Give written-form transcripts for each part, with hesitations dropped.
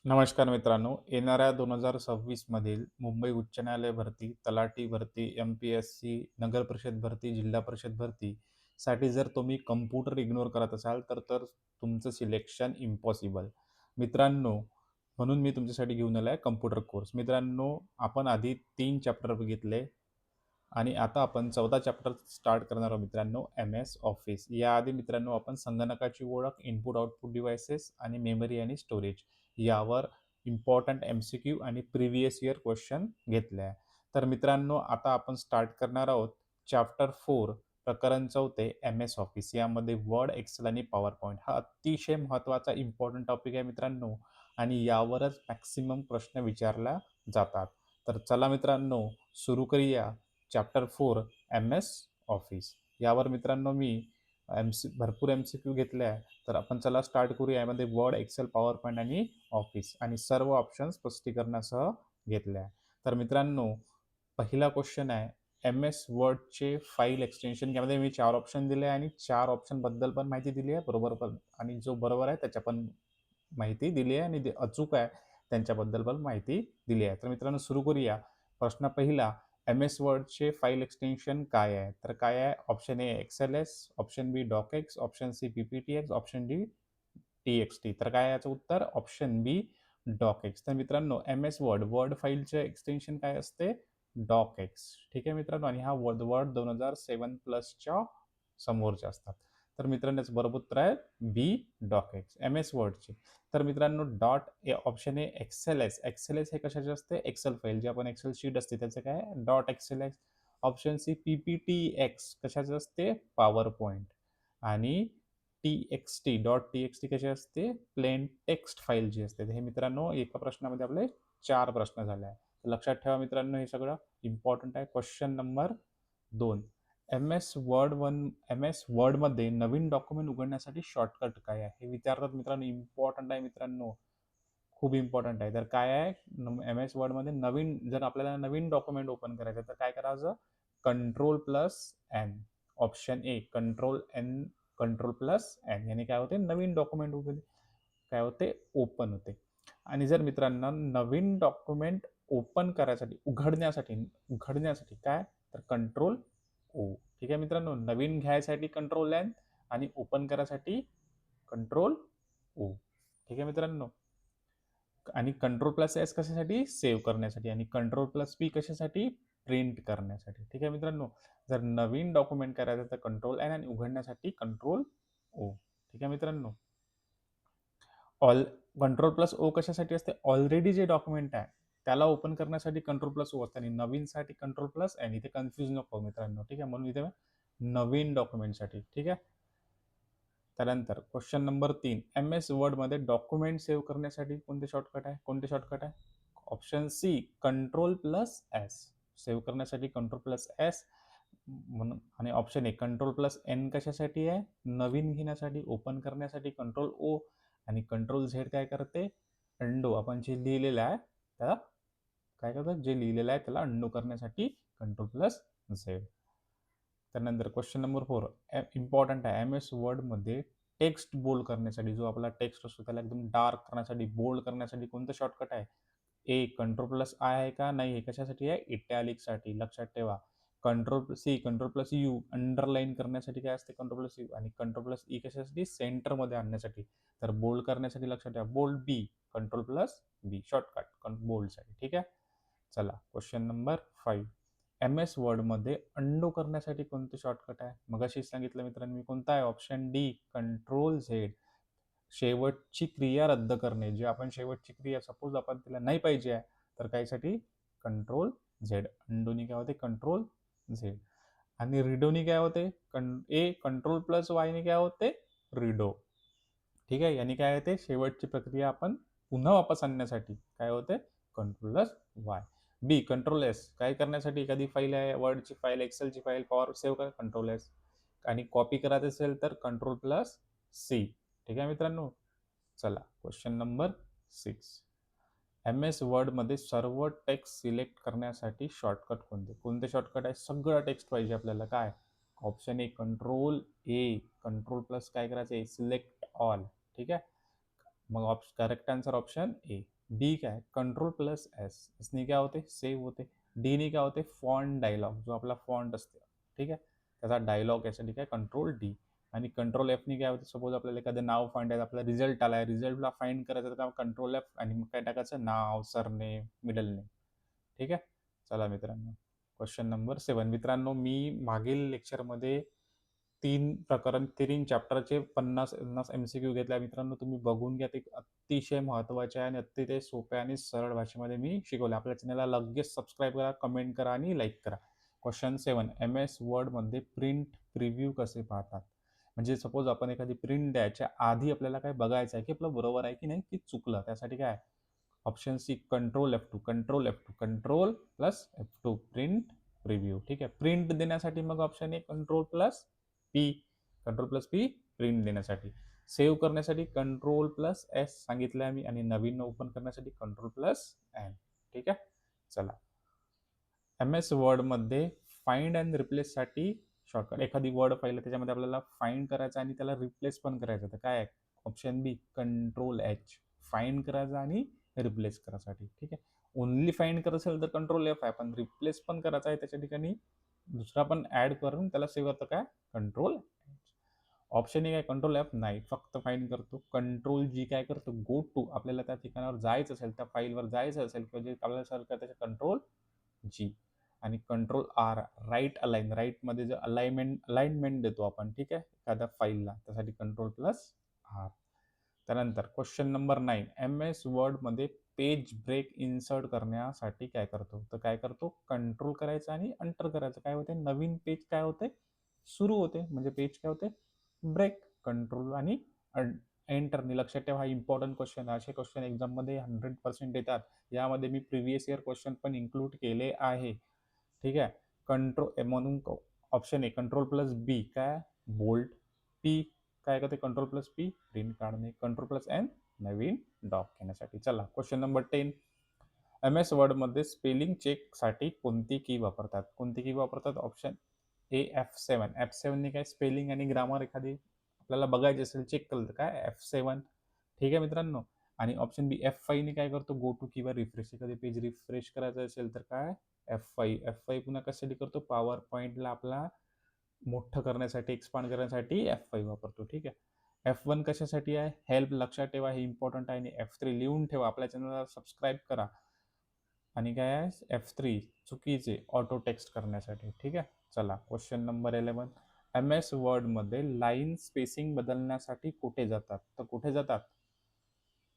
नमस्कार मित्रांनो, येणाऱ्या 2026 मधील मुंबई उच्च न्यायालय भरती, तलाठी भरती, एम-पी-एस-सी, नगर परिषद भरती, जिल्हा परिषद भरतीसाठी जर तुम्ही कॉम्प्युटर इग्नोर करत असाल, तर तुमचं सिलेक्शन इम्पॉसिबल. मित्रांनो, म्हणून मी तुमच्यासाठी घेऊन आलाय कॉम्प्युटर कोर्स. मित्रांनो, आपण आधी 3 चॅप्टर बघितले आणि आता आपण 14 चॅप्टर स्टार्ट करणार आहोत मित्रांनो, एम-एस ऑफिस. याआधी मित्रांनो आपण संगणकाची ओळख, इनपुट आउटपुट डिव्हाइसेस आणि मेमरी आणि स्टोरेज यावर इम्पॉर्टंट एम-सी-क्यू आणि प्रिव्हियस इयर क्वेश्चन घेतले आहे. तर मित्रांनो, आता आपण स्टार्ट करणार आहोत चॅप्टर 4 प्रकरण 4 एम-एस ऑफिस. यामध्ये वर्ड, एक्सेल आणि पॉवर पॉइंट हा अतिशय महत्त्वाचा इम्पॉर्टंट टॉपिक आहे मित्रांनो आणि यावरच मॅक्सिमम प्रश्न विचारला जातात. तर चला मित्रांनो, सुरू करूया चॅप्टर 4 एम-एस ऑफिस. यावर मित्रांनो मी भरपूर एम-सी-क्यू घेतले आहे. तर आपण चला स्टार्ट करूया. यामध्ये वर्ड, एक्सेल, पॉवर पॉईंट आणि ऑफिस आणि सर्व ऑप्शन स्पष्टीकरणासह घेतले आहे. तर मित्रांनो, पहिला क्वेश्चन आहे, एम-एस वर्डचे फाईल एक्सटेन्शन. यामध्ये मी 4 ऑप्शन दिले आहे आणि 4 ऑप्शनबद्दल पण माहिती दिली आहे. बरोबर पण आणि जो बरोबर आहे त्याच्या पण माहिती दिली आहे आणि जे अचूक आहे त्यांच्याबद्दल पण माहिती दिली आहे. तर मित्रांनो, सुरू करूया. प्रश्न पहिला, एम-एस वर्डचे फाईल एक्सटेन्शन काय आहे? तर काय आहे? Option A XLS, option B DOCX, option C PPTX, option D TXT. तर काय आहे याचं उत्तर? Option B DOCX. तर मित्रांनो, एम-एस वर्ड फाईलचे एक्सटेन्शन काय असते? डॉकएक्स. ठीक आहे मित्रांनो, आणि हा वर्ड 2007 प्लसच्या समोरचे असतात. तर मित्रांनो, याचं बरोबर उत्तर आहे बी डॉकएक्स एम-एस वर्डचे. तर मित्रांनो, ऑप्शन ए एक्सएलएस. एक्सएलएस हे कशाचे असते? एक्सेल फाईल, जे आपण एक्सेल शीट असते त्याचं काय? Dot XLS. Option C PPTX कशाचे असते? Power point. आणि टी-एक्स-टी .टी-एक्स-टी कशी असते? प्लेन टेक्स्ट फाईल जी असते. हे मित्रांनो, एका प्रश्नामध्ये आपले 4 प्रश्न झाले आहे. लक्षात ठेवा मित्रांनो, हे सगळं इम्पॉर्टंट आहे. क्वेश्चन नंबर 2, एम-एस वर्डमध्ये नवीन डॉक्युमेंट उघडण्यासाठी शॉर्टकट काय आहे? हे विचारतात मित्रांनो, इम्पॉर्टंट आहे मित्रांनो, खूप इम्पॉर्टंट आहे. तर काय आहे? एम-एस वर्डमध्ये जर आपल्याला नवीन डॉक्युमेंट ओपन करायचं तर काय करायचं? Control plus N. Option A control N, control plus N याने काय होते? नवीन डॉक्युमेंट काय होते? ओपन होते. आणि जर मित्रांनो नवीन डॉक्युमेंट ओपन करायसाठी, उघडण्यासाठी काय? तर कंट्रोल ओ. ठीक आहे मित्रांनो, नवीन घ्यायसाठी कंट्रोल एन आणि ओपन करायसाठी कंट्रोल ओ. ठीक आहे मित्रांनो, आणि कंट्रोल प्लस एस कशासाठी? सेव्ह करण्यासाठी, आणि कंट्रोल प्लस पी कशासाठी? प्रिंट करण्यासाठी. ठीक आहे मित्रांनो, जर नवीन डॉक्युमेंट करायचं तर कंट्रोल एन आणि उघडण्यासाठी कंट्रोल ओ. ठीक आहे मित्रांनो, ऑल कंट्रोल प्लस ओ कशासाठी असते? ऑलरेडी जे डॉक्युमेंट आहे त्याला ओपन करण्यासाठी कंट्रोल प्लस ओ असते आणि नवीनसाठी कंट्रोल प्लस एन. इथे कन्फ्युज नको मित्रांनो, ठीक आहे, म्हणून इथे नवीन डॉक्युमेंटसाठी. ठीक आहे. त्यानंतर क्वेश्चन नंबर 3, एम एस वर्डमध्ये डॉक्युमेंट सेव्ह करण्यासाठी कोणते शॉर्टकट आहे? Option C control plus S. Save करण्यासाठी कंट्रोल प्लस एस म्हणून, आणि option A control plus N कशासाठी आहे? नवीन घेण्यासाठी. ओपन करण्यासाठी कंट्रोल ओ, आणि कंट्रोल झेड काय करते? अंडो. आपण जे लिहिलेलं आहे त्याला काय करतात? जे लिहिलेलं आहे त्याला अंडो करण्यासाठी कंट्रोल प्लस झेड. त्यानंतर क्वेश्चन नंबर 4, इम्पॉर्टंट आहे. एम एस वर्डमध्ये टेक्स्ट बोल्ड करण्यासाठी, जो आपला टेक्स्ट असतो त्याला एकदम डार्क करण्यासाठी, बोल्ड करण्यासाठी कोणतं शॉर्टकट आहे? ए कंट्रोल प्लस आय आहे का? नाही, हे कशासाठी आहे? इटॅलिकसाठी. लक्षात ठेवा. कंट्रोल प्लस यू अंडरलाईन करण्यासाठी काय असते? Control plus you. आणि कंट्रोल प्लस ई कशासाठी? सेंटरमध्ये आणण्यासाठी. तर बोल्ड करण्यासाठी लक्षात ठेवा, बोल्ड बी. कंट्रोल प्लस बी शॉर्टकट बोल्डसाठी. ठीक आहे. चला क्वेश्चन नंबर 5, एम एस वर्डमध्ये अंडो करण्यासाठी कोणते शॉर्टकट आहे? मगाशी सांगितलं मित्रांनो मी, कोणता आहे? Option D control Z. शेवटची क्रिया रद्द करणे, जे आपण शेवटची क्रिया सपोज आपण तिला नाही पाहिजे आहे तर कायसाठी? Control Z. अंडोनी काय होते? Control Z. आणि रिडोनी काय होते? ए कंट्रोल प्लस वायने काय होते? रिडो. ठीक आहे, यांनी काय होते? शेवटची प्रक्रिया आपण पुन्हा वापस आणण्यासाठी काय होते? Control plus Y. B control S, काय करण्यासाठी? एखादी फाईल आहे, वर्डची फाईल, एक्सेलची फाईल, पॉवर सेव्ह करा, कंट्रोल एस. आणि कॉपी करायचं असेल तर कंट्रोल प्लस सी. ठीक आहे मित्रांनो. चला क्वेश्चन नंबर 6, एम एस वर्डमध्ये सर्व टेक्स्ट सिलेक्ट करण्यासाठी शॉर्टकट कोणते शॉर्टकट आहे? सगळं टेक्स्ट पाहिजे आपल्याला. काय? Option A control A, control plus काय करायचं? Select all. ठीक आहे. मग करेक्ट आन्सर ऑप्शन ए. बी काय कंट्रोल प्लस एस, इसने काय होते सेव्ह होते. डी ने काय होते फॉन्ट डायलॉग, जो आपला फॉन्ट असते ठीक आहे त्याचा डायलॉग यासाठी काय कंट्रोल डी. आणि कंट्रोल एफनी काय होते सपोज आपल्याला एखादं नाव फाइंड आहे आपला रिझल्ट आलाय रिझल्टला फाइंड करायचं तर कंट्रोल एफ आणि मग काय टाकायचं नाव सरनेम मिडल नेम. ठीक आहे चला मित्रांनो क्वेश्चन नंबर 7. मित्रांनो मी मागील लेक्चरमध्ये 3 चॅप्टरचे 50 MCQ घेतल्या मित्रांनो तुम्ही बघून घ्या ते अतिशय महत्त्वाचे आहे आणि अतिशय सोप्या आणि सरळ भाषेमध्ये मी शिकवले. आपल्या चॅनलला लगेच सबस्क्राईब करा, कमेंट करा आणि लाईक करा. क्वेश्चन 7 MS वर्डमध्ये प्रिंट प्रिव्ह्यू कसे पाहतात. म्हणजे सपोज आपण एखादी प्रिंट द्यायच्या आधी आपल्याला काय बघायचं आहे की आपलं बरोबर आहे की नाही की चुकलं. त्यासाठी काय option C control F2 control F2 control plus F2 print preview. ठीक आहे प्रिंट देण्यासाठी मग option A control plus P print देण्यासाठी. सेव्ह करण्यासाठी कंट्रोल प्लस एस सांगितलं आहे मी आणि नवीन ओपन करण्यासाठी कंट्रोल प्लस एन. ठीक आहे चला MS वर्डमध्ये फाइंड अँड रिप्लेससाठी शॉर्टकट एखादी वर्ड पाहिलं त्याच्यामध्ये आपल्याला फाइंड करायचं आणि त्याला रिप्लेस पण करायचं तर काय ऑप्शन बी कंट्रोल एच फाइंड करायचं आणि रिप्लेस करायसाठी. ठीक आहे ओनली फाइंड करत असेल तर कंट्रोल एफ आहे पण रिप्लेस पण करायचा आहे त्याच्या ठिकाणी दुसरा पण ऍड करून त्याला सेव्ह करतं काय कंट्रोल. ऑप्शन ए काय कंट्रोल एफ नाही फक्त फाइंड करतो. कंट्रोल जी काय करतो गो टू आपल्याला त्या ठिकाणावर जायचं असेल त्या फाईलवर जायचं असेल किंवा जे आपल्याला सर्च करायचं कंट्रोल जी. आणि कंट्रोल आर राईट अलाइन राईटमध्ये जे अलाइनमेंट देतो आपण ठीक आहे एखाद्या फाईलला त्यासाठी कंट्रोल प्लस आर. त्यानंतर क्वेश्चन नंबर 9 MS वर्डमध्ये पेज ब्रेक इन्सर्ट करण्यासाठी काय करतो तर काय करतो कंट्रोल करायचं आणि एंटर करायचं काय होते नवीन पेज काय होते सुरू होते म्हणजे पेज काय होते ब्रेक कंट्रोल आणि एंटरनी. लक्षात ठेवा हा इम्पॉर्टंट क्वेश्चन असे क्वेश्चन एक्झाममध्ये 100% येतात. यामध्ये मी प्रिव्हियस इयर क्वेश्चन पण इन्क्लूड केले आहे. ठीक आहे कंट्रोल म्हणून ऑप्शन ए कंट्रोल प्लस बी काय बोल्ड. पी काय करते कंट्रोल प्लस पी प्रिंट काढणे. कंट्रोल प्लस एन नवीन डॉक घेण्यासाठी. चला क्वेश्चन नंबर 10 MS वर्डमध्ये स्पेलिंग चेकसाठी कोणती की वापरतात. कोणती की वापरतात ऑप्शन ए F7 F7ने काय स्पेलिंग आणि ग्रामर एखादी आपल्याला बघायची असेल चेक केलं तर काय F7. ठीक आहे मित्रांनो आणि ऑप्शन बी F5 ने काय करतो गो टू किंवा रिफ्रेश एखादी पेज रिफ्रेश करायचं असेल तर काय F5 पुन्हा कशासाठी करतो पॉवर पॉईंटला आपला मोठं करण्यासाठी एक्सपांड करण्यासाठी F5 वापरतो. ठीक आहे F1 कशासाठी आहे हेल्प लक्षात ठेवा हे इम्पॉर्टंट आहे आणि F3 लिहून ठेवा आपल्या चॅनलला सबस्क्राईब करा. आणि काय आहे F3 चुकीचे ऑटो टेक्स्ट करण्यासाठी. ठीक आहे चला क्वेश्चन नंबर 11 MS वर्डमध्ये लाईन स्पेसिंग बदलण्यासाठी कुठे जातात तर कुठे जातात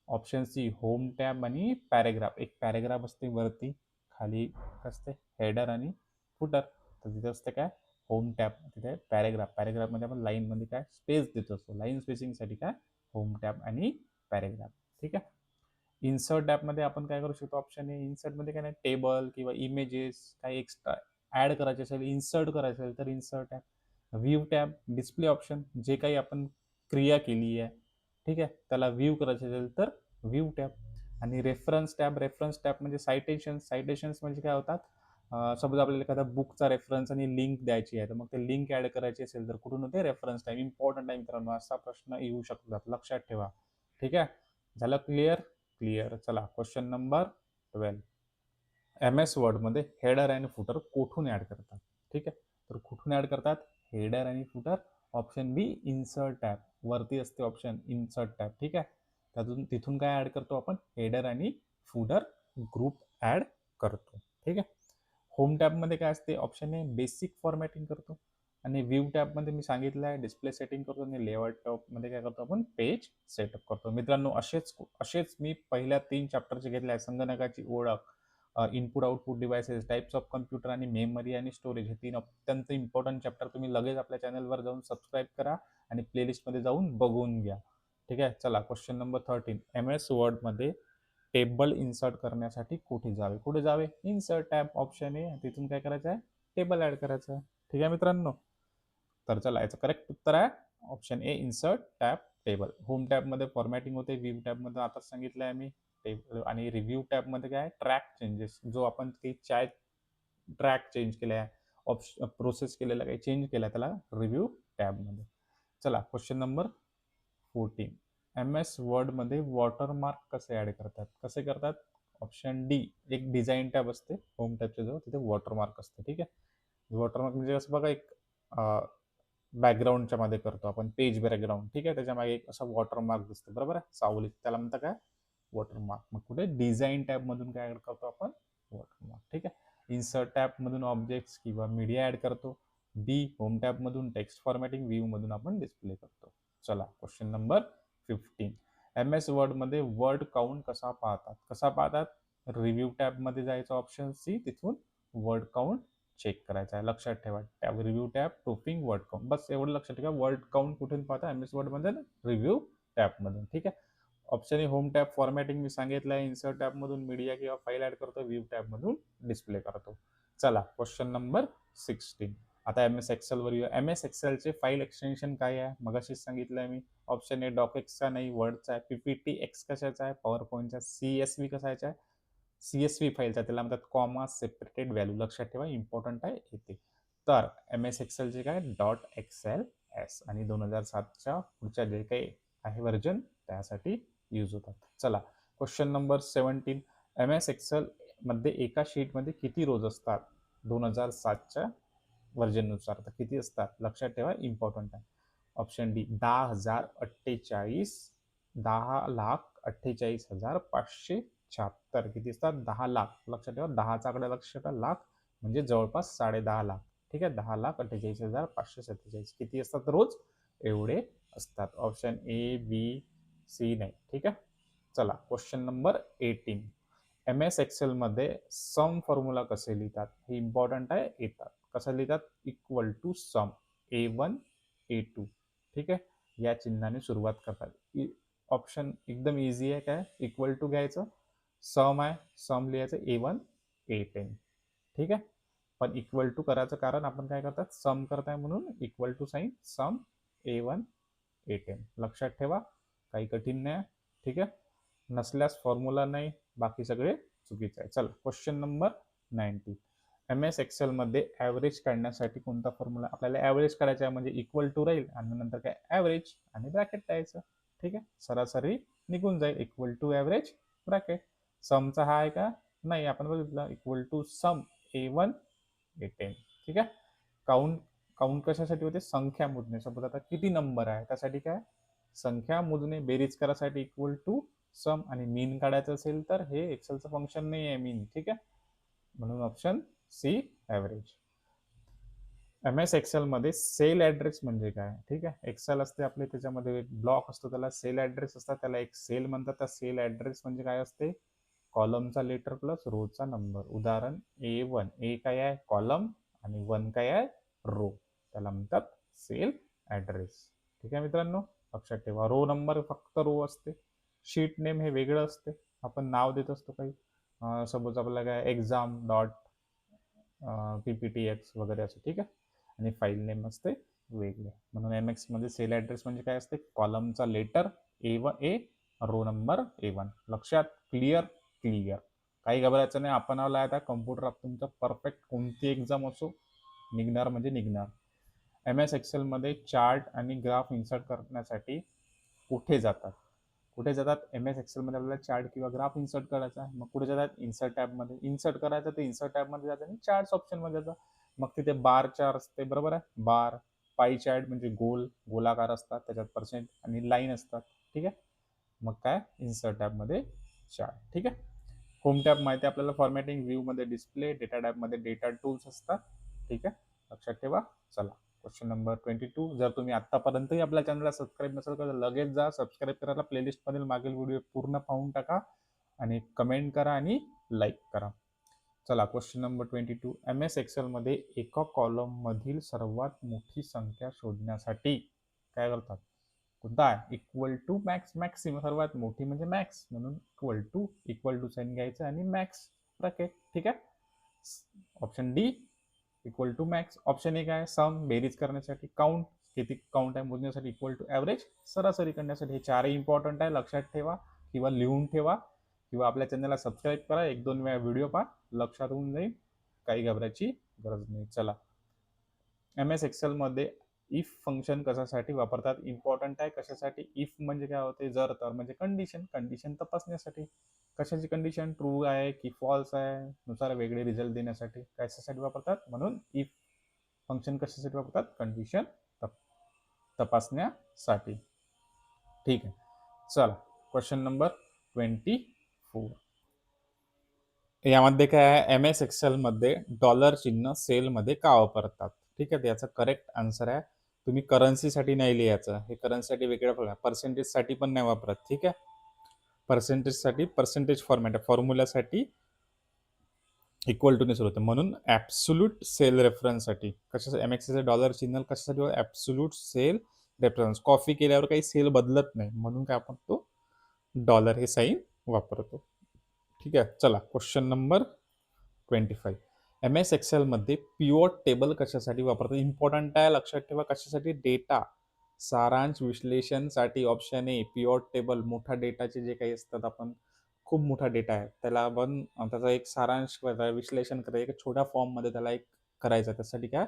ऑप्शन सी होम टॅब आणि पॅरेग्राफ. एक पॅरेग्राफ असते वरती खाली असते हेडर आणि फुटर तर तिथे असते काय होम टॅब तिथे पॅरेग्राफमध्ये आपण लाईनमध्ये काय स्पेस देत असतो लाईन स्पेसिंगसाठी काय होम टॅब आणि पॅरेग्राफ. ठीक आहे इन्सर्ट ॲपमध्ये आपण काय करू शकतो ऑप्शन आहे इन्सर्टमध्ये काय नाही टेबल किंवा इमेजेस काही एक्स्ट्रा ॲड करायचे असेल इन्सर्ट करायचं असेल तर insert app. View tab display option जे काही आपण क्रिया केली आहे ठीक आहे त्याला व्ह्यू करायचं असेल तर व्ह्यू टॅब. आणि रेफरन्स टॅब म्हणजे सायटेशन्स म्हणजे काय होतात सपोज आपल्याला एखादा बुकचा रेफरन्स आणि लिंक द्यायची आहे तर मग ते लिंक ॲड करायची असेल तर कुठून होते रेफरन्स टाईम इम्पॉर्टंट आहे मित्रांनो असा प्रश्न येऊ शकतात लक्षात ठेवा. ठीक आहे झालं क्लिअर. चला क्वेश्चन नंबर 12 MS वर्डमध्ये हेडर आणि फुटर कुठून ऍड करतात. ठीक आहे तर कुठून ऍड करतात हेडर आणि फुटर ऑप्शन बी इन्सर्ट टॅब वरती असते ऑप्शन इन्सर्ट टॅब. ठीक आहे तिथून काय ऍड करतो आपण हेडर आणि फुटर ग्रुप ऍड करतो. ठीक आहे होम टॅबमध्ये काय असते ऑप्शन ए बेसिक फॉर्मॅटिंग करतो आणि व्ह्यू टॅबमध्ये मी सांगितलं आहे डिस्प्ले सेटिंग करतो आणि लेआउट टॉपमध्ये काय करतो आपण पेज सेटअप करतो. मित्रांनो असेच मी पहिल्या 3 चॅप्टरचे घेतले आहे संगणकाची ओळख input output devices types of computer आणि मेमरी आणि स्टोरेज हे 3 अत्यंत इम्पॉर्टंट चॅप्टर तुम्ही लगेच आपल्या चॅनलवर जाऊन सबस्क्राईब करा आणि प्लेलिस्टमध्ये जाऊन बघून घ्या. ठीक आहे चला क्वेश्चन नंबर 13 MS वर्डमध्ये टेबल इन्सर्ट करण्यासाठी कुठे जावे इन्सर्ट टॅब ऑप्शन आहे तिथून काय करायचं आहे टेबल ऍड करायचं. ठीक आहे मित्रांनो तर चला याचं करेक्ट उत्तर आहे ऑप्शन ए इन्सर्ट टॅब टेबल. होम टॅबमध्ये फॉर्मॅटिंग होते व्ह्यू टॅबमध्ये आता सांगितलं आहे मी टेबल आणि रिव्ह्यू टॅबमध्ये काय ट्रॅक चेंजेस जो आपण काही ट्रॅक चेंज केल्या आहे ऑप्शन प्रोसेस केलेला काही चेंज केला त्याला रिव्ह्यू टॅबमध्ये. चला क्वेश्चन नंबर 14 MS वर्डमध्ये वॉटरमार्क कसे ऍड करतात? कसे करतात? ऑप्शन डी, एक डिझाईन टॅब असते होम टॅबच्या जवळ, तिथे वॉटरमार्क असते. ठीक आहे. वॉटरमार्क म्हणजे असं बघा, एक बॅकग्राऊंडच्या मध्ये करतो आपण, पेज बॅकग्राऊंड. ठीक आहे, त्याच्या मागे एक असा वॉटरमार्क दिसतो, बरोबर आहे, सावली, त्याला म्हणतात काय? वॉटरमार्क. मग कुठे डिझाईन टॅब मधून काय ऍड करतो आपण? वॉटरमार्क. ठीक आहे. इन्सर्ट टॅब मधून ऑब्जेक्ट्स किंवा मीडिया ऍड करतो. बी, होम टॅब मधून टेक्स्ट फॉर्मॅटिंग व्ह्यू मधून आपण डिस्प्ले करतो. चला, क्वेश्चन नंबर 15. MS वर्ड मध्ये वर्ड काउंट कसा पाहतात? कसा पाहतात? रिव्ह्यू टॅब मध्ये जायचं, ऑप्शन सी, तिथून वर्ड काउंट चेक करायचा आहे. लक्षात ठेवा, tab review tab, proofing, word count, बस एवढं लक्षात ठेवा. वर्ड काउंट कुठून पाहता? MS वर्ड मध्ये, रिव्ह्यू टॅब मधून. ठीक आहे. Option A home tab formatting मी सांगितलं आहे, इन्सर्ट टॅब मधून मीडिया किंवा फाईल ऍड करतो, व्ह्यू टॅब मधून डिस्प्ले करतो. चला, क्वेश्चन नंबर 16. आता MS एक्सेल वर येऊया. MS एक्सेलचे फाईल एक्सटेन्शन काय आहे? मगाशीच सांगितलंय मी. ऑप्शन ए डॉकएक्सचा नाही, वर्डचा आहे. PPT एक्स कशाचा आहे? पॉवर पॉईंटचा. CSV कशाचा आहे? CSV फाईलचा, त्याला म्हणतात कॉमा सेपरेटेड व्हॅल्यू. लक्षात ठेवा, इम्पॉर्टंट आहे येते. तर MS एक्सेलचे काय? .XLS, आणि 2007च्या पुढच्या जे काही आहे व्हर्जन, त्यासाठी यूज होतात. चला, क्वेश्चन नंबर 17. MS एक्सेल मध्ये एका शीट मध्ये किती रोज असतात? 2007च्या व्हर्जन नुसार तर किती असतात? लक्षात ठेवा, इम्पॉर्टंट आहे. Option D 10,048, 10,48,576. किती असतात? 10 लाख. लक्षात ठेवा, 10चा आकडा लक्षात ठेवा, लाख म्हणजे जवळपास 10.5 लाख. ठीक आहे, 10,48,577. किती असतात रोज? एवढे असतात. ऑप्शन ए, बी, सी नाही. ठीक आहे. चला, क्वेश्चन नंबर 18. MS एक्सेल मध्ये सम फॉर्म्युला कसे लिहितात? हे इम्पॉर्टंट आहे, येतात. कसं लिहितात? Equal to sum A1 A2. ठीक आहे, या चिन्हाने सुरुवात करतात. ऑप्शन एकदम इझी आहे. काय? इक्वल टू घ्यायचं, सम आहे, सम लिहायचं A1 A10. ठीक आहे. पण इक्वल टू करायचं कारण आपण काय करतात? सम करताय म्हणून equal to sign, some A1 A10. लक्षात ठेवा, काही कठीण नाही. ठीक आहे. नसल्यास फॉर्म्युला नाही, बाकी सगळे चुकीचे आहे. चल, क्वेश्चन नंबर 19. MS एक्सेल मध्ये ऍव्हरेज काढण्यासाठी कोणता फॉर्म्युला? आपल्याला ऍव्हरेज काढायचा आहे, म्हणजे इक्वल टू राहील आणि नंतर काय? ऍव्हरेज आणि ब्रॅकेट द्यायचं. ठीक आहे, सरासरी निघून जाईल. Equal to average bracket. समचा हा आहे का? नाही, आपण बघितलं equal to sum A1 A10. ठीक आहे. काउंट, काउंट कशासाठी होते? संख्या मोजणे. सपोज आता किती नंबर आहे, त्यासाठी काय? संख्या मोजणे. बेरीज करायसाठी इक्वल टू सम, आणि मीन काढायचं असेल तर हे एक्सेलचं फंक्शन नाही आहे मीन. ठीक आहे, म्हणून option C, average. MS Excel मध्ये सेल ऍड्रेस म्हणजे काय? ठीक आहे, एक्सेल असते आपले, त्याच्यामध्ये एक ब्लॉक असतो, त्याला सेल ऍड्रेस असतात, त्याला एक सेल म्हणतात. त्या सेल ऍड्रेस म्हणजे काय असते? कॉलमचा लेटर प्लस रोचा नंबर. उदाहरण A1, ए काय आहे? कॉलम, आणि 1 काय आहे? रो. त्याला म्हणतात सेल ऍड्रेस. ठीक आहे मित्रांनो, लक्षात ठेवा. रो नंबर फक्त रो असते. शीट नेम हे वेगळं असते, आपण नाव देत असतो काही. सपोज आपल्याला काय? एक्झाम डॉट PPTX वगैरे असं. ठीक आहे, आणि फाईल नेम असते वेगळे. म्हणून MX मध्ये सेल ऍड्रेस म्हणजे काय असते? कॉलमचा letter A1, row number A1. लक्षात? क्लिअर? क्लिअर. काही घबरायचं नाही, आपण आला आता कम्प्युटर तुमचा परफेक्ट, कोणती एक्झाम असो, निघणार म्हणजे निघणार. MS एक्सेल मध्ये चार्ट आणि ग्राफ इन्सर्ट करण्यासाठी कुठे जातात? कुठे जातात? MS एक्सेल मध्ये आपल्याला चार्ट किंवा ग्राफ इन्सर्ट करायचा आहे, मग कुठे जातात? इन्सर्ट टॅब मध्ये. इन्सर्ट करायचं तर इन्सर्ट टॅब मध्ये जातात आणि चार्ट ऑप्शन मध्ये जातात. मग तिथे बार चार्ट असते, बरोबर आहे, बार. पाई चार्ट म्हणजे गोल, गोलाकार असतात, त्याच्यात पर्सेंट आणि लाईन असतात. ठीक आहे, मग काय? इन्सर्ट टॅब मध्ये चार्ट. ठीक आहे. होम टॅब माहिती आपल्याला, फॉर्मॅटिंग, व्ह्यू मध्ये डिस्प्ले, डेटा टॅब मध्ये डेटा टूल्स असतात. ठीक आहे, लक्षात ठेवा. चला, क्वेश्चन नंबर 22. जर तुम्ही आतापर्यंतही आपल्या चॅनलला सबस्क्राईब नसेल तर लगेच जा, सबस्क्राईब करायला. प्लेलिस्ट मधील मागील व्हिडिओ पूर्ण पाहून टाका आणि कमेंट करा आणि लाईक करा. चला, क्वेश्चन नंबर 22. MS एक्सेल मध्ये एका कॉलम मधील सर्वात मोठी संख्या शोधण्यासाठी काय करतात? कोणता आहे? Equal to max, maximum. सर्वात मोठी म्हणजे मॅक्स, म्हणून इक्वल टू साइन घ्यायचं आणि मॅक्स ब्रॅकेट. ठीक आहे, option D, equal to max. Option A काय? सम, बेरीज करण्यासाठी. काउंट, किती काउंट आहे मोजण्यासाठी. इक्वल टू ऍव्हरेज, सरासरी करण्यासाठी. हे चारही इम्पॉर्टंट आहे, लक्षात ठेवा किंवा लिहून ठेवा, किंवा आपल्या चॅनलला सबस्क्राईब करा. 1-2 वेळा व्हिडिओ पहा, लक्षात होऊन जाईल. काही घबरायची गरज नाही. चला, MS एक्सेल मध्ये इफ फंक्शन कशासाठी वापरतात, इम्पॉर्टंट आहे कशासाठी. इफ म्हणजे काय होते, जर तर म्हणजे कंडिशन, कंडिशन तपासण्यासाठी. कशाची कंडिशन, ट्रू आहे की फॉल्स आहे, नुसार वेगळे रिझल्ट देण्यासाठी कशासाठी वापरतात. म्हणून इफ फंक्शन कशासाठी वापरतात, कंडिशन तपासण्यासाठी. ठीक आहे, चला क्वेश्चन नंबर 24. यामध्ये काय आहे, एम एस एक्सेल मध्ये डॉलर चिन्ह सेलमध्ये का वापरतात. ठीक आहे, याचा करेक्ट आन्सर आहे, तुम्ही करन्सीसाठी नाही लिहायचं, हे करन्सीसाठी वेगळं, पर्सेंटेजसाठी पण नाही वापरत. ठीक आहे, पर्सेंटेजसाठी पर्सेंटेज फॉर्मॅट आहे, फॉर्म्युलासाठी इक्वल टू ने सुरू होते. म्हणून ॲब्सोल्यूट सेल रेफरन्ससाठी कशा एम एक्सचे डॉलर चिन्ह कशासाठी, ॲब्सोल्यूट सेल रेफरन्स. कॉफी केल्यावर काही सेल बदलत नाही म्हणून काय आपण तो डॉलर हे साईन वापरतो. ठीक आहे, चला क्वेश्चन नंबर 25. एम एस एक्सेलमध्ये पिवॉट टेबल कशासाठी वापरतात, इम्पॉर्टंट आहे, लक्षात ठेवा. कशासाठी, डेटा सारांश विश्लेषणसाठी. ऑप्शन ए पिवॉट टेबल, मोठा डेटाचे जे काही असतात, आपण खूप मोठा डेटा आहे त्याला आपण त्याचा एक सारांश विश्लेषण करायचं, एक छोट्या फॉर्ममध्ये त्याला एक करायचं, त्यासाठी काय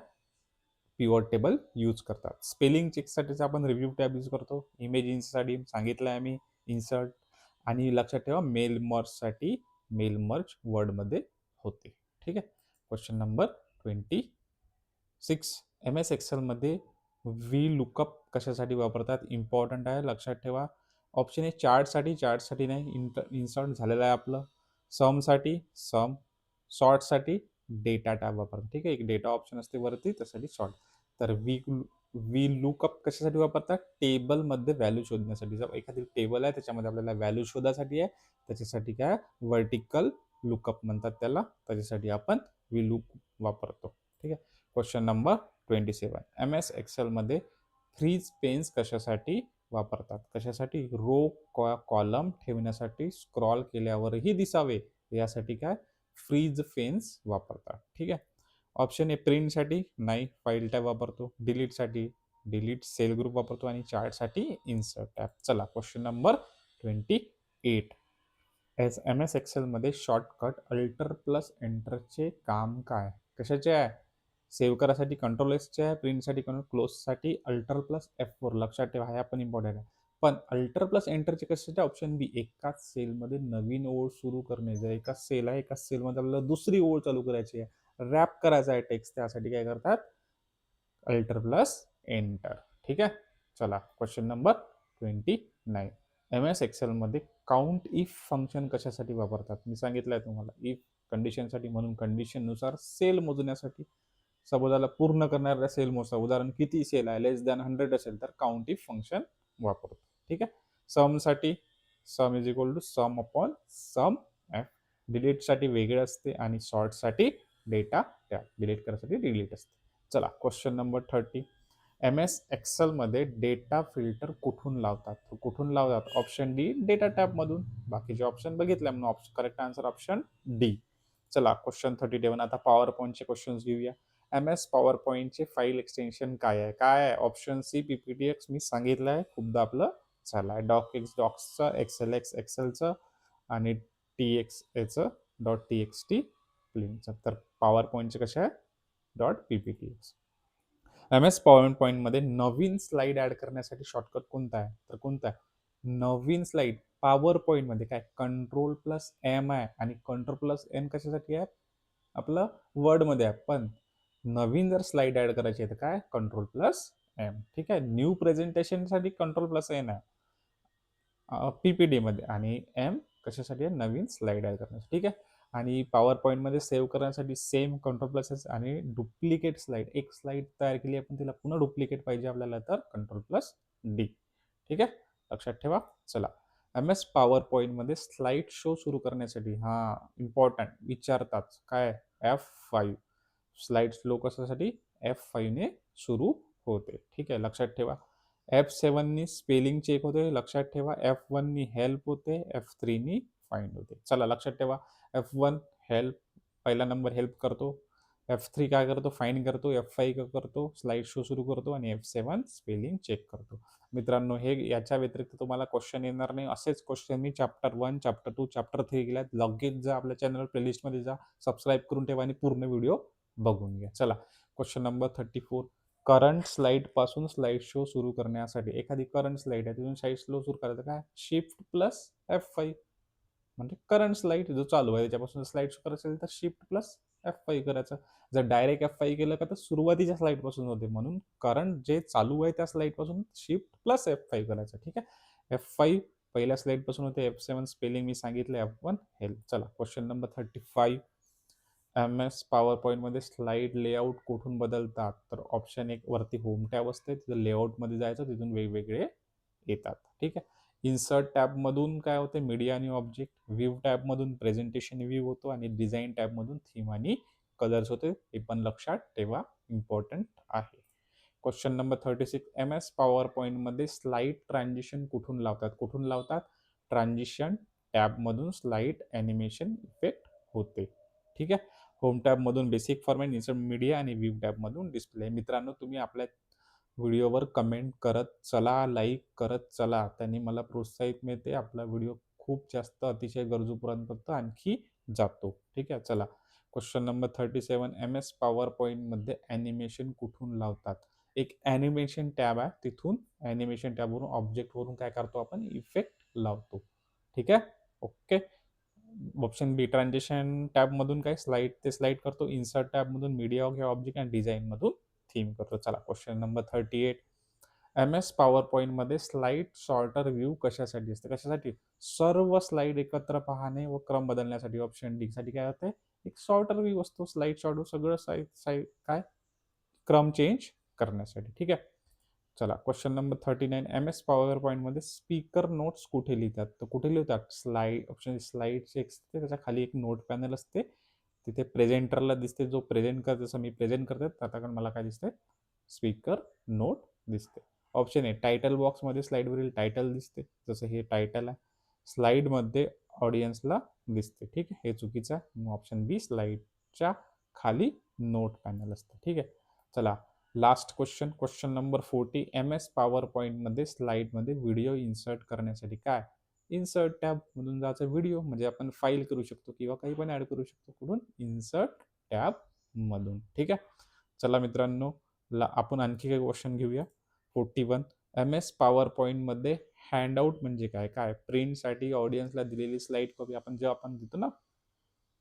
पिवॉट टेबल यूज करतात. स्पेलिंग चेकसाठी आपण रिव्ह्यू टॅब यूज करतो. इमेज इन्ससाठी सांगितलं आहे मी, इन्सर्ट. आणि लक्षात ठेवा मेल मर्जसाठी मेल मर्ज वर्डमध्ये होते. ठीक आहे, क्वेश्चन नंबर 26. एम एस एक्सेलमध्ये व्ही लुकअप कशासाठी वापरतात, इम्पॉर्टंट आहे, लक्षात ठेवा. ऑप्शन ए चार्टसाठी, चार्टसाठी नाही, इन्सर्ट झालेलं आहे आपलं. समसाठी सम, सॉर्टसाठी डेटा टॅब वापरतात. ठीक आहे, एक डेटा ऑप्शन असते वरती, त्यासाठी सॉर्ट. तर वी लुकअप कशासाठी वापरतात, टेबलमध्ये व्हॅल्यू शोधण्यासाठी. जर एखादी टेबल आहे त्याच्यामध्ये आपल्याला व्हॅल्यू शोधासाठी आहे, त्याच्यासाठी काय वर्टिकल लुकअप म्हणतात त्याला, त्याच्यासाठी आपण वी लुक वापरतो. ठीक आहे, क्वेश्चन नंबर 27. एम एस एक्सेलमध्ये फ्रीज पेन्स कशासाठी वापरतात, कशासाठी, रो कॉलम ठेवण्यासाठी, स्क्रॉल केल्यावरही दिसावे यासाठी काय फ्रीज पेन्स वापरतात. ठीक आहे, ऑप्शन ए प्रिंटसाठी नाही, फाईल टॅब वापरतो. डिलीटसाठी डिलीट सेल ग्रुप वापरतो. आणि चार्टसाठी इन्सर्ट टॅब. चला क्वेश्चन नंबर 28. एम एस एक्सेलमध्ये शॉर्टकट अल्टर प्लस एंटरचे काम काय, कशाचे आहे, सेव्ह करासाठी कंट्रोल एसचे आहे, प्रिंटसाठी क्लोजसाठी अल्टर प्लस F4. लक्षात ठेवा, हे पण इम्पॉर्टंट आहे. पण अल्टर प्लस एंटरचे कशाचे, ऑप्शन बी एकाच सेलमध्ये नवीन ओळ सुरू करणे. जर एकाच सेल आहे, एकाच सेलमध्ये आपल्याला दुसरी ओळ चालू करायची आहे, रॅप करायचा आहे टेक्स्ट, त्यासाठी काय करतात, अल्टर प्लस एंटर. ठीक आहे, चला क्वेश्चन नंबर 29. एम एस एक्सेलमध्ये काउंट इफ फंक्शन कशासाठी वापरतात, मी सांगितलंय तुम्हाला, इफ कंडिशनसाठी. म्हणून कंडिशननुसार सेल मोजण्यासाठी, सबोधाला पूर्ण करणाऱ्या सेल मोजा. उदाहरण किती सेल आहे, लेस दॅन 100 असेल तर काउंट इफ फंक्शन वापरतो. ठीक आहे, समसाठी sum is equal to sum upon sum F. डिलीटसाठी वेगळं असते. आणि सॉर्टसाठी डेटा टॅब, डिलीट करण्यासाठी डिलीट असते. चला क्वेश्चन नंबर 30. एम एस एक्सेलमध्ये डेटा फिल्टर कुठून लावतात, कुठून लावतात, ऑप्शन डी डेटा टॅबमधून. बाकीचे ऑप्शन बघितले म्हणून करेक्ट आन्सर ऑप्शन डी. चला क्वेश्चन 37. आता पॉवर पॉईंटचे क्वेश्चन्स घेऊया. एम एस पॉवर पॉईंटचे फाईल एक्सटेन्शन काय आहे, काय आहे, ऑप्शन सी पीपीटीएक्स, मी सांगितलं आहे खूपदा आपलं झालं आहे. डॉक एक्स डॉक्सचं, एक्सेल एक्स एक्सेलचं, आणि टी एक्स एचं डॉट टी एक्स टी प्लेनचं. तर पॉवर पॉईंटचे कसे आहे, dot PPTX. M S power पॉईंटमध्ये नवीन स्लाइड ऍड करण्यासाठी शॉर्टकट कोणता आहे, तर कोणता आहे, नवीन स्लाइड. पॉवर पॉईंटमध्ये काय कंट्रोल प्लस एम आहे, आणि कंट्रोल प्लस एम कशासाठी आहे, आपलं वर्डमध्ये आहे. पण नवीन जर स्लाइड ऍड करायची आहे तर काय कंट्रोल प्लस एम. ठीक आहे, न्यू प्रेझेंटेशनसाठी कंट्रोल प्लस एन आहे पीपीडी मध्ये, आणि एम कशासाठी आहे, नवीन स्लाइड ऍड करण्यासाठी. ठीक आहे, आणि पॉवर पॉईंटमध्ये सेव्ह करण्यासाठी सेम कंट्रोल प्लस एस. आणि डुप्लिकेट स्लाइड, एक स्लाइड तयार केली आपण तिला पुन्हा डुप्लिकेट पाहिजे आपल्याला तर कंट्रोल प्लस डी. ठीक आहे, लक्षात ठेवा. चला, एम एस पॉवर पॉईंटमध्ये स्लाइड शो सुरू करण्यासाठी, हा इम्पॉर्टंट विचारतात, काय F5. स्लाइड स्लो कशासाठी, F5 ने सुरू होते. ठीक आहे, लक्षात ठेवा. F7 नी स्पेलिंग चेक होते, लक्षात ठेवा. F1 नी हेल्प होते, F3 नी फाइंड होते. चला लक्षात ठेवा, F1 हेल्प, पहिला नंबर हेल्प करतो. F3 काय करतो, फाइंड करतो. F5 काय करतो, स्लाइड शो सुरू करतो. आणि F7 स्पेलिंग चेक करतो. मित्रांनो, हे याच्या व्यतिरिक्त तुम्हाला क्वेश्चन येणार नाही, असेच क्वेश्चन मी चॅप्टर 1, चॅप्टर 2, चॅप्टर 3 गेल्यात. लगेच जा आपल्या चॅनल प्लेलिस्टमध्ये जा, सबस्क्राईब करून ठेवा आणि पूर्ण व्हिडिओ बघून घ्या. चला क्वेश्चन नंबर 34. करंट स्लाईडपासून स्लाईड शो सुरू करण्यासाठी एखादी करंट स्लाईड आहे, तिथून स्लाईड स्लो सुरू करायचं काय? शिफ्ट प्लस F5 म्हणजे करंट स्लाईड जो चालू आहे त्याच्यापासून स्लाईड शो करायचं असेल तर शिफ्ट प्लस F5 करायचं. जर डायरेक्ट F5 केलं का तर सुरुवातीच्या स्लाईडपासून होते. म्हणून करंट जे चालू आहे त्या स्लाईडपासून शिफ्ट प्लस F5 करायचं. ठीक आहे. F5 पहिल्या स्लाईडपासून होते. F7 स्पेलिंग मी सांगितलं. F1 help. चला क्वेश्चन नंबर 35. MS पॉवर पॉईंटमध्ये स्लाईड लेआउट कुठून बदलतात? तर ऑप्शन एक वरती होम टॅब असते, तिथं लेआउटमध्ये जायचं, तिथून वेगवेगळे येतात. ठीक आहे. इन्सर्ट टॅबमधून काय होते? मीडिया आणि ऑब्जेक्ट. व्ह्यू टॅबमधून प्रेझेंटेशन व्ह्यू होतो आणि डिझाईन टॅबमधून थीम आणि कलर्स होते. हे पण लक्षात ठेवा, इम्पॉर्टंट आहे. Question number 36. MS पॉवर पॉईंटमध्ये स्लाईड ट्रान्झिशन कुठून लावतात? कुठून लावतात? ट्रान्झिशन टॅबमधून स्लाईड ॲनिमेशन इफेक्ट होते. ठीक आहे. होम टॅबमधून बेसिक फॉर्मॅट, इन्सर्ट मीडिया आणि व्ह्यू टॅबमधून डिस्प्ले. मित्रांनो, तुम्ही आपल्या व्हिडिओवर कमेंट करत चला, लाईक करत चला. त्यांनी मला प्रोत्साहित मिळते. आपला व्हिडिओ खूप जास्त अतिशय गरजूपर्यंत आणखी जातो. ठीक आहे. चला क्वेश्चन नंबर 37. MS पॉवर पॉईंटमध्ये ॲनिमेशन कुठून लावतात? एक ॲनिमेशन टॅब आहे, तिथून ॲनिमेशन टॅबवरून ऑब्जेक्टवरून काय करतो आपण? इफेक्ट लावतो. ठीक आहे. ओके. ऑप्शन बी ट्रान्झिशन टॅबमधून काय स्लाईड ते स्लाईड करतो. इन्सर्ट टॅबमधून मीडिया किंवा ऑब्जेक्ट आणि डिझाईनमधून थीम करतो. चला क्वेश्चन नंबर 38. MS पॉवर पॉईंटमध्ये स्लाईड सॉर्टर व्ह्यू कशासाठी असते? कशासाठी? सर्व स्लाईड एकत्र पाहणे व क्रम बदलण्यासाठी. ऑप्शन डी साठी काय होते? एक सॉर्टर व्ह्यू असतो. स्लाईड सॉर्टर सगळं साईड साईड काय क्रम चेंज करण्यासाठी. ठीक आहे. चला क्वेश्चन नंबर 39. MS पॉवर पॉईंटमध्ये स्पीकर नोट्स कुठे लिहितात? तर कुठे लिहितात? स्लाईड ऑप्शन स्लाईडचे एक असते, त्याच्या खाली एक नोट पॅनल असते. तिथे प्रेझेंटरला दिसते, जो प्रेझेंट करतो. जसं मी प्रेझेंट करते आता मला काय दिसते? स्पीकर नोट दिसते. ऑप्शन ए टायटल बॉक्समध्ये स्लाईडवरील टायटल दिसते, जसं हे टायटल आहे. स्लाईडमध्ये ऑडियन्सला दिसते. ठीक आहे. हे चुकीचं आहे. ऑप्शन बी स्लाईडच्या खाली नोट पॅनल असते. ठीक आहे. चला last question. Question number 40. MS power पॉईंटमध्ये स्लाईडमध्ये व्हिडिओ इन्सर्ट करण्यासाठी काय? इन्सर्ट टॅब मधून जायचं व्हिडिओ म्हणजे आपण फाईल करू शकतो किंवा काही पण ऍड करू शकतो. कुठून? इन्सर्ट टॅब मधून. ठीक आहे. चला मित्रांनो, आपण आणखी काही क्वेश्चन घेऊया. 41. MS पॉवर पॉईंटमध्ये हँडआउट म्हणजे काय? काय प्रिंटसाठी ऑडियन्सला दिलेली स्लाईड कॉपी आपण जेव्हा आपण देतो ना,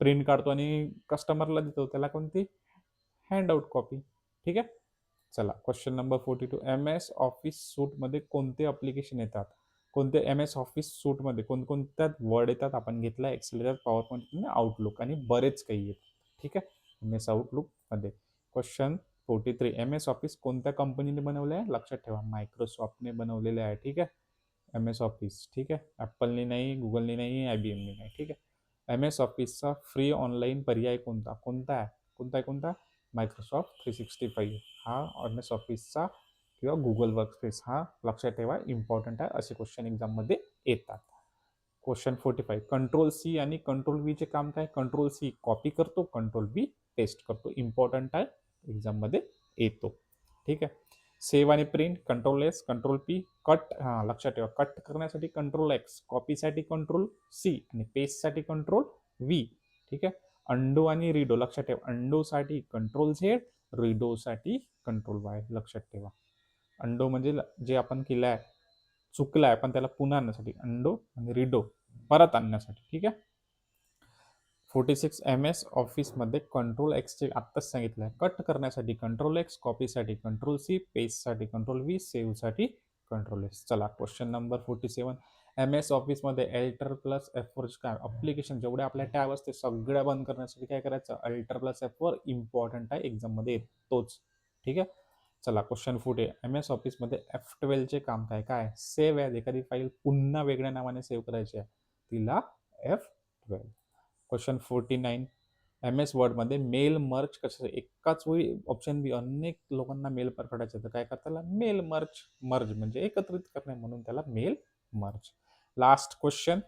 प्रिंट काढतो आणि कस्टमरला देतो, त्याला कोणती? Handout copy. ठीक आहे. चला क्वेश्चन नंबर 42. MS ऑफिस सूटमध्ये कोणते ॲप्लिकेशन येतात? कोणते MS ऑफिस सूटमध्ये कोणकोणत्या वर्ड येतात? आपण घेतला एक्सेल येतात, पॉवर पॉईंट, आउटलुक आणि बरेच काही येतात. ठीक आहे. MS आउटलुकमध्ये. क्वेश्चन 43. MS ऑफिस कोणत्या कंपनीने बनवलं आहे? लक्षात ठेवा, मायक्रोसॉफ्टने बनवलेले आहे. ठीक आहे. MS office. ठीक आहे. ॲपलने नाही, गुगलने नाही, IBMने नाही. ठीक आहे. MS ऑफिसचा फ्री ऑनलाईन पर्याय कोणता? कोणता आहे? कोणता? मायक्रोसॉफ्ट 365 हा MS ऑफिसचा किंवा गुगल वर्कस्पेस हा लक्षात ठेवा, इम्पॉर्टंट आहे. असे क्वेश्चन एक्झाममध्ये येतात. क्वेश्चन 45. कंट्रोल सी आणि कंट्रोल व्ही चे काम काय? कंट्रोल सी कॉपी करतो, कंट्रोल व्ही पेस्ट करतो. इम्पॉर्टंट आहे, एक्झाममध्ये येतो. ठीक आहे. सेव्ह आणि print control S, control P. Cut लक्षात ठेवा, कट करण्यासाठी कंट्रोल एक्स, कॉपीसाठी कंट्रोल सी आणि पेस्टसाठी कंट्रोल व्ही. ठीक आहे. अंडो आणि रिडो लक्षात ठेवा, अंडोसाठी कंट्रोल झेड, रिडोसाठी कंट्रोल वाय. लक्षात ठेवा. अंडो म्हणजे जे आपण केलं आहे, चुकलं आहे पण त्याला पुन्हा आणण्यासाठी अंडो आणि रिडो परत आणण्यासाठी. ठीक आहे. 46. MS ऑफिसमध्ये कंट्रोल एक्सचे आत्ताच सांगितलं आहे, कट करण्यासाठी कंट्रोल एक्स, कॉपीसाठी कंट्रोल सी, पेस्टसाठी कंट्रोल व्ही, सेव्हसाठी कंट्रोल एस. चला क्वेश्चन नंबर 47. MS ऑफिसमध्ये अल्टर प्लस F4 काय अप्लिकेशन जेवढे आपल्या टॅब असते सगळ्या बंद करण्यासाठी काय करायचं? अल्टर प्लस F4 इम्पॉर्टंट आहे, एक्झाममध्ये येतोच. ठीक आहे. चला क्वेश्चन 40. MS ऑफिसमध्ये F12 चे काम काय? काय सेव्ह आहे, एखादी फाईल पुन्हा वेगळ्या नावाने सेव्ह करायची आहे, तिला F12. क्वेश्चन 49. MS वर्डमध्ये मेल मर्ज कसं? एकाच वेळी ऑप्शन बी अनेक लोकांना मेल पाठवायचे तर काय करता? Mail merge. मर्ज म्हणजे एकत्रित करणे, म्हणून त्याला mail merge. Last question.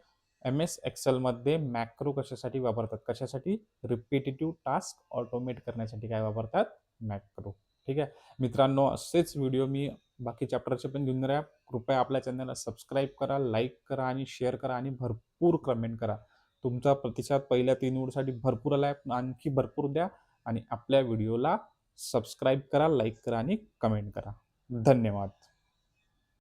MS एक्सेलमध्ये मॅक्रो कशासाठी वापरतात? कशासाठी? रिपिटेटिव्ह टास्क ऑटोमेट करण्यासाठी काय वापरतात? मॅक्रो. ठीक आहे. मित्रांनो, असेच व्हिडिओ मी बाकी चॅप्टरचे पण घेऊन राहा. कृपया आपल्या चॅनलला सबस्क्राईब करा, लाईक करा आणि शेअर करा आणि भरपूर कमेंट करा. तुमचा प्रतिसाद पहिल्या 3 वूडसाठी भरपूर आला आहे, आणखी भरपूर द्या आणि आपल्या व्हिडिओला सबस्क्राईब करा, लाईक करा आणि कमेंट करा. धन्यवाद.